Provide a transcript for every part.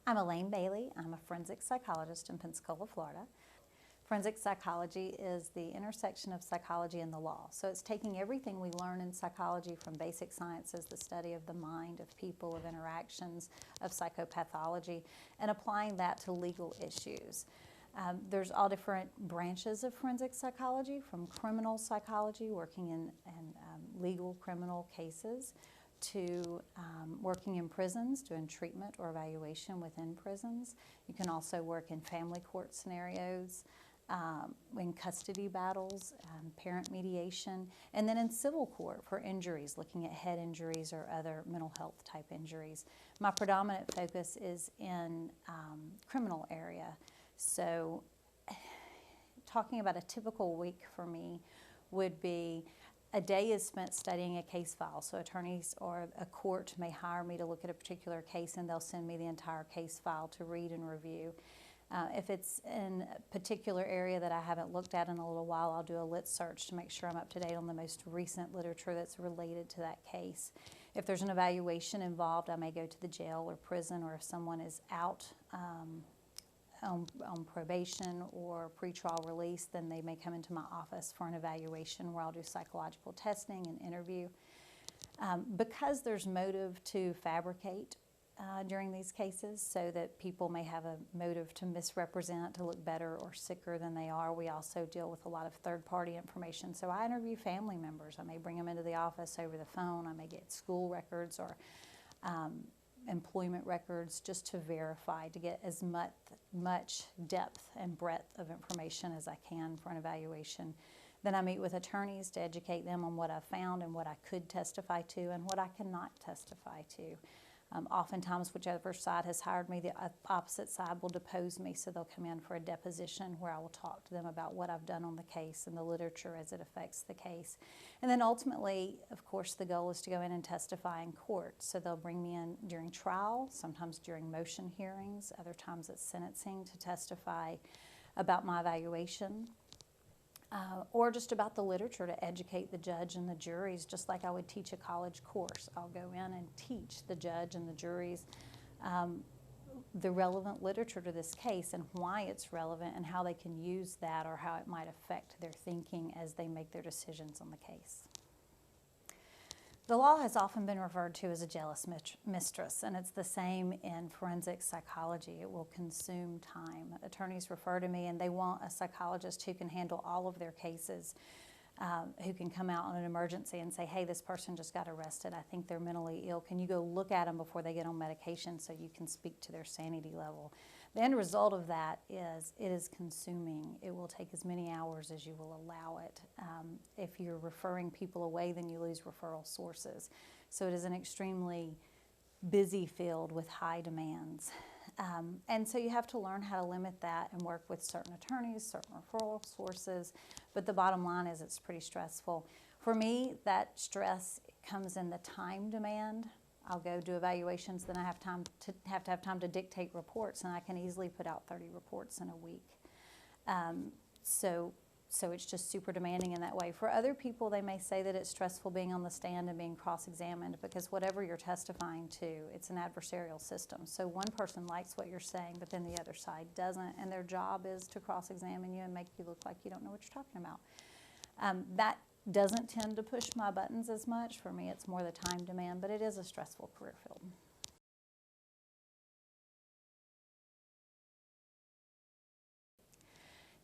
I'm Elaine Bailey. I'm a forensic psychologist in Pensacola, Florida. Forensic psychology is the intersection of psychology and the law. So it's taking everything we learn in psychology from basic sciences, the study of the mind, of people, of interactions, of psychopathology, and applying that to legal issues. There's all different branches of forensic psychology, from criminal psychology, working in legal criminal cases, to working in prisons, doing treatment or evaluation within prisons. You can also work in family court scenarios, in custody battles, parent mediation, and then in civil court for injuries, looking at head injuries or other mental health type injuries. My predominant focus is in criminal area. So talking about a typical week for me would be a day is spent studying a case file. So attorneys or a court may hire me to look at a particular case, and they'll send me the entire case file to read and review. If it's in a particular area that I haven't looked at in a little while, I'll do a lit search to make sure I'm up to date on the most recent literature that's related to that case. If there's an evaluation involved, I may go to the jail or prison, or if someone is out on probation or pretrial release, then they may come into my office for an evaluation where I'll do psychological testing and interview. Because there's motive to fabricate during these cases, so that people may have a motive to misrepresent, to look better or sicker than they are, we also deal with a lot of third-party information. So I interview family members. I may bring them into the office over the phone. I may get school records or employment records, just to verify, to get as much depth and breadth of information as I can for an evaluation. Then I meet with attorneys to educate them on what I found and what I could testify to and what I cannot testify to. Oftentimes, whichever side has hired me, the opposite side will depose me, so they'll come in for a deposition where I will talk to them about what I've done on the case and the literature as it affects the case. And then ultimately, of course, the goal is to go in and testify in court. So they'll bring me in during trial, sometimes during motion hearings, other times at sentencing, to testify about my evaluation. Or just about the literature, to educate the judge and the juries, just like I would teach a college course. I'll go in and teach the judge and the juries the relevant literature to this case and why it's relevant and how they can use that, or how it might affect their thinking as they make their decisions on the case. The law has often been referred to as a jealous mistress, and it's the same in forensic psychology. It will consume time. Attorneys refer to me and they want a psychologist who can handle all of their cases, who can come out on an emergency and say, hey, this person just got arrested. I think they're mentally ill. Can you go look at them before they get on medication so you can speak to their sanity level? The end result of that is it is consuming. It will take as many hours as you will allow it. If you're referring people away, then you lose referral sources. So it is an extremely busy field with high demands. And so you have to learn how to limit that and work with certain attorneys, certain referral sources. But the bottom line is it's pretty stressful. For me, that stress comes in the time demand. I'll go do evaluations, then I have to have time to dictate reports, and I can easily put out 30 reports in a week. So it's just super demanding in that way. For other people, they may say that it's stressful being on the stand and being cross-examined, because whatever you're testifying to, it's an adversarial system. So one person likes what you're saying, but then the other side doesn't, and their job is to cross-examine you and make you look like you don't know what you're talking about. That doesn't tend to push my buttons as much. For me, it's more the time demand, but it is a stressful career field.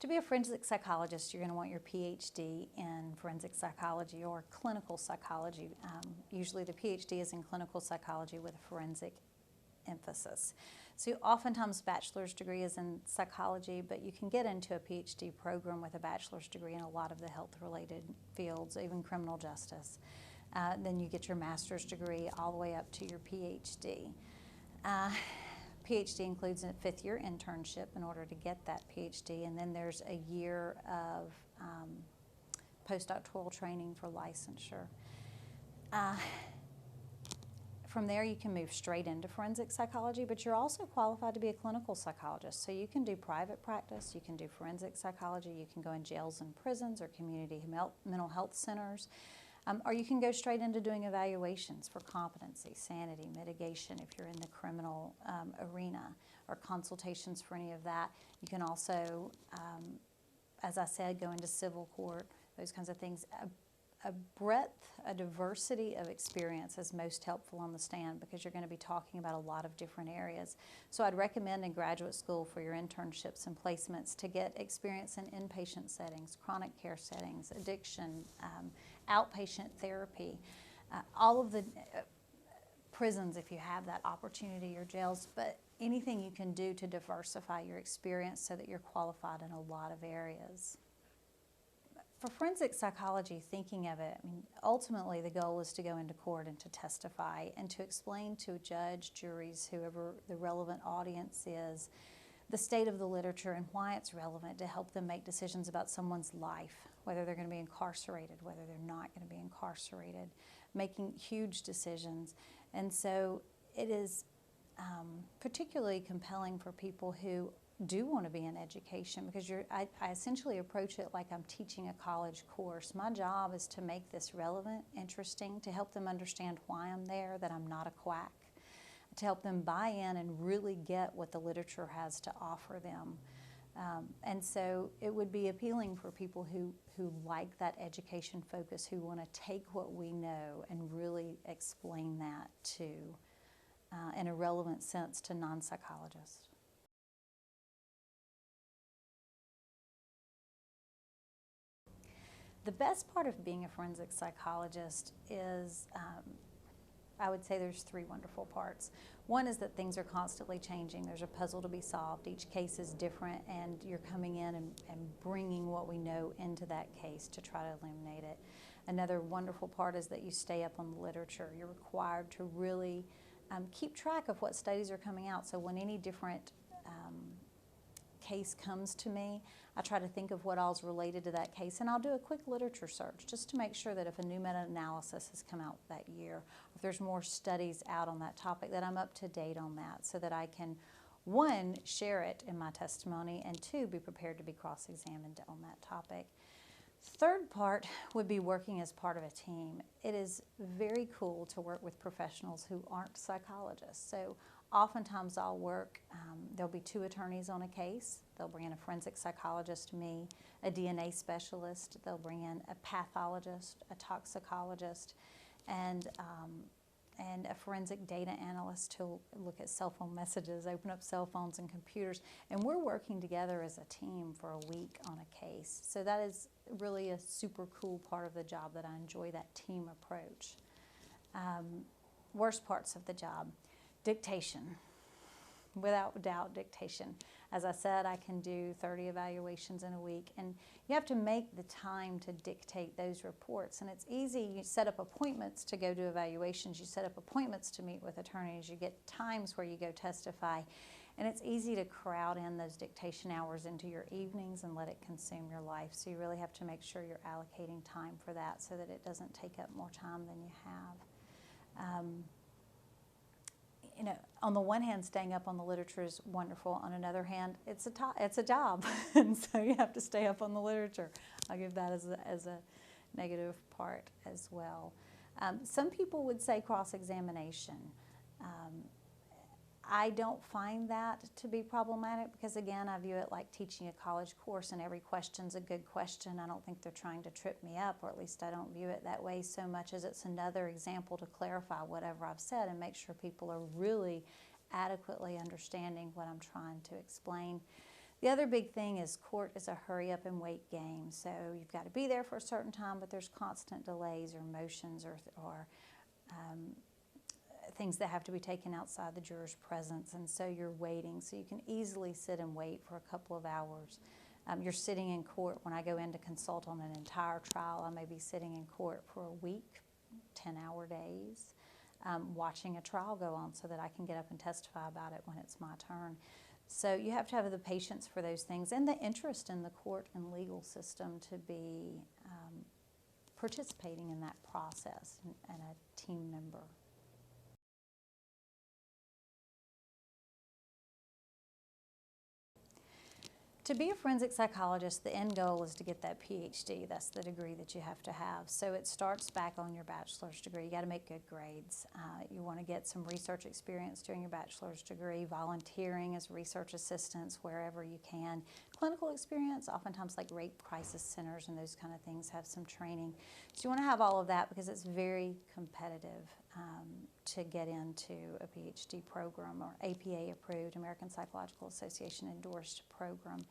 To be a forensic psychologist, you're going to want your PhD in forensic psychology or clinical psychology. Usually the PhD is in clinical psychology with a forensic emphasis. So oftentimes bachelor's degree is in psychology, but you can get into a PhD program with a bachelor's degree in a lot of the health-related fields, even criminal justice. Then you get your master's degree all the way up to your PhD. PhD includes a fifth-year internship in order to get that PhD, and then there's a year of postdoctoral training for licensure. From there, you can move straight into forensic psychology, but you're also qualified to be a clinical psychologist. So you can do private practice, you can do forensic psychology, you can go in jails and prisons or community mental health centers. Or you can go straight into doing evaluations for competency, sanity, mitigation if you're in the criminal arena, or consultations for any of that. You can also, as I said, go into civil court, those kinds of things. A breadth, a diversity of experience is most helpful on the stand because you're going to be talking about a lot of different areas. So I'd recommend in graduate school for your internships and placements to get experience in inpatient settings, chronic care settings, addiction, outpatient therapy, all of the prisons if you have that opportunity, or jails, but anything you can do to diversify your experience so that you're qualified in a lot of areas. For forensic psychology, thinking of it, I mean, ultimately the goal is to go into court and to testify and to explain to a judge, juries, whoever the relevant audience is, the state of the literature and why it's relevant to help them make decisions about someone's life, whether they're going to be incarcerated, whether they're not going to be incarcerated, making huge decisions. And so it is particularly compelling for people who do want to be in education, because I essentially approach it like I'm teaching a college course. My job is to make this relevant, interesting, to help them understand why I'm there, that I'm not a quack, to help them buy in and really get what the literature has to offer them. And so it would be appealing for people who like that education focus, who want to take what we know and really explain that to, in a relevant sense, to non-psychologists. The best part of being a forensic psychologist is, I would say there's three wonderful parts. One is that things are constantly changing. There's a puzzle to be solved. Each case is different, and you're coming in and bringing what we know into that case to try to illuminate it. Another wonderful part is that you stay up on the literature. You're required to really keep track of what studies are coming out. So when any different case comes to me, I try to think of what all's related to that case, and I'll do a quick literature search just to make sure that if a new meta-analysis has come out that year, if there's more studies out on that topic, that I'm up to date on that, so that I can, one, share it in my testimony, and two, be prepared to be cross-examined on that topic. Third part would be working as part of a team. It is very cool to work with professionals who aren't psychologists. So oftentimes I'll work, there'll be 2 attorneys on a case. They'll bring in a forensic psychologist, me, a DNA specialist. They'll bring in a pathologist, a toxicologist, and a forensic data analyst who'll look at cell phone messages, open up cell phones and computers. And we're working together as a team for a week on a case. So that is really a super cool part of the job that I enjoy, that team approach. Worst parts of the job. Dictation, without doubt, dictation. As I said, I can do 30 evaluations in a week, and you have to make the time to dictate those reports. And it's easy, you set up appointments to go do evaluations, you set up appointments to meet with attorneys, you get times where you go testify, and it's easy to crowd in those dictation hours into your evenings and let it consume your life. So you really have to make sure you're allocating time for that so that it doesn't take up more time than you have. You know, on the one hand, staying up on the literature is wonderful. On another hand, it's a job, and so you have to stay up on the literature. I'll give that as a negative part as well. Some people would say cross-examination. I don't find that to be problematic because, again, I view it like teaching a college course, and every question's a good question. I don't think they're trying to trip me up, or at least I don't view it that way so much as it's another example to clarify whatever I've said and make sure people are really adequately understanding what I'm trying to explain. The other big thing is court is a hurry up and wait game. So you've got to be there for a certain time, but there's constant delays or motions or things that have to be taken outside the juror's presence, and so you're waiting. So you can easily sit and wait for a couple of hours. You're sitting in court. When I go in to consult on an entire trial, I may be sitting in court for a week, 10-hour days, watching a trial go on so that I can get up and testify about it when it's my turn. So you have to have the patience for those things and the interest in the court and legal system to be participating in that process and a team member. To be a forensic psychologist, the end goal is to get that PhD. That's the degree that you have to have. So it starts back on your bachelor's degree. You got to make good grades. You want to get some research experience during your bachelor's degree, volunteering as research assistants wherever you can. Clinical experience, oftentimes like rape crisis centers and those kind of things have some training. So you want to have all of that because it's very competitive to get into a PhD program or APA approved, American Psychological Association endorsed program.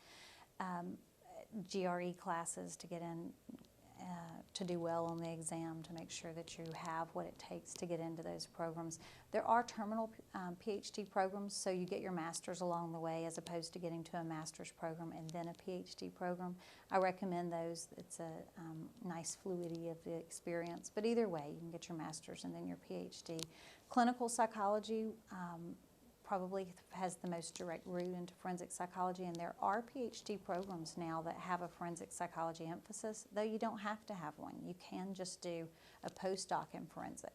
GRE classes to get in, to do well on the exam, to make sure that you have what it takes to get into those programs. There are terminal PhD programs, so you get your master's along the way as opposed to getting to a master's program and then a PhD program. I recommend those. It's a nice fluidity of the experience, but either way, you can get your master's and then your PhD. Clinical psychology probably has the most direct route into forensic psychology, and there are PhD programs now that have a forensic psychology emphasis, though you don't have to have one. You can just do a postdoc in forensic.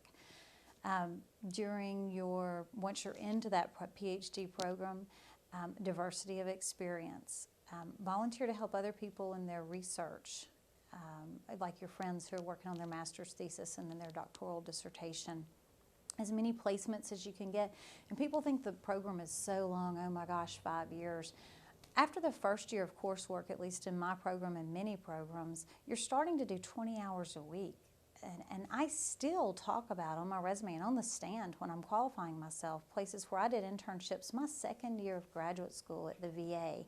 Once you're into that PhD program, diversity of experience. Volunteer to help other people in their research, like your friends who are working on their master's thesis and then their doctoral dissertation. As many placements as you can get. And people think the program is so long, oh my gosh, 5 years. After the first year of coursework, at least in my program and many programs, you're starting to do 20 hours a week. And I still talk about on my resume and on the stand when I'm qualifying myself, places where I did internships my second year of graduate school at the VA,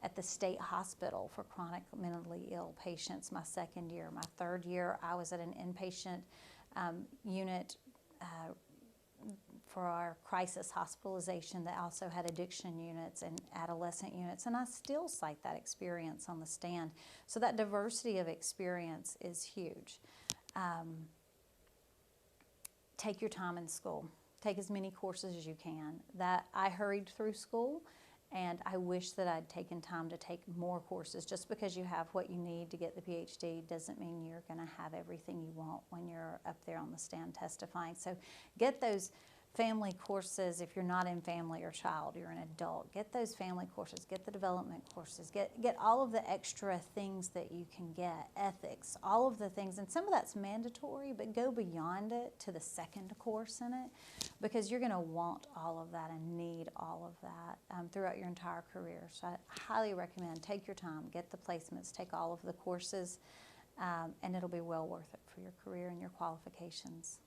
at the state hospital for chronic mentally ill patients my second year. My third year, I was at an inpatient unit for our crisis hospitalization that also had addiction units and adolescent units, and I still cite that experience on the stand. So that diversity of experience is huge. Take your time in school. Take as many courses as you can. That I hurried through school, and I wish that I'd taken time to take more courses. Just because you have what you need to get the PhD doesn't mean you're going to have everything you want when you're up there on the stand testifying. So get those family courses. If you're not in family or child, you're an adult, get those family courses, get the development courses, get all of the extra things that you can get, ethics, all of the things. And some of that's mandatory, but go beyond it to the second course in it, because you're going to want all of that and need all of that throughout your entire career. So I highly recommend take your time, get the placements, take all of the courses, and it'll be well worth it for your career and your qualifications.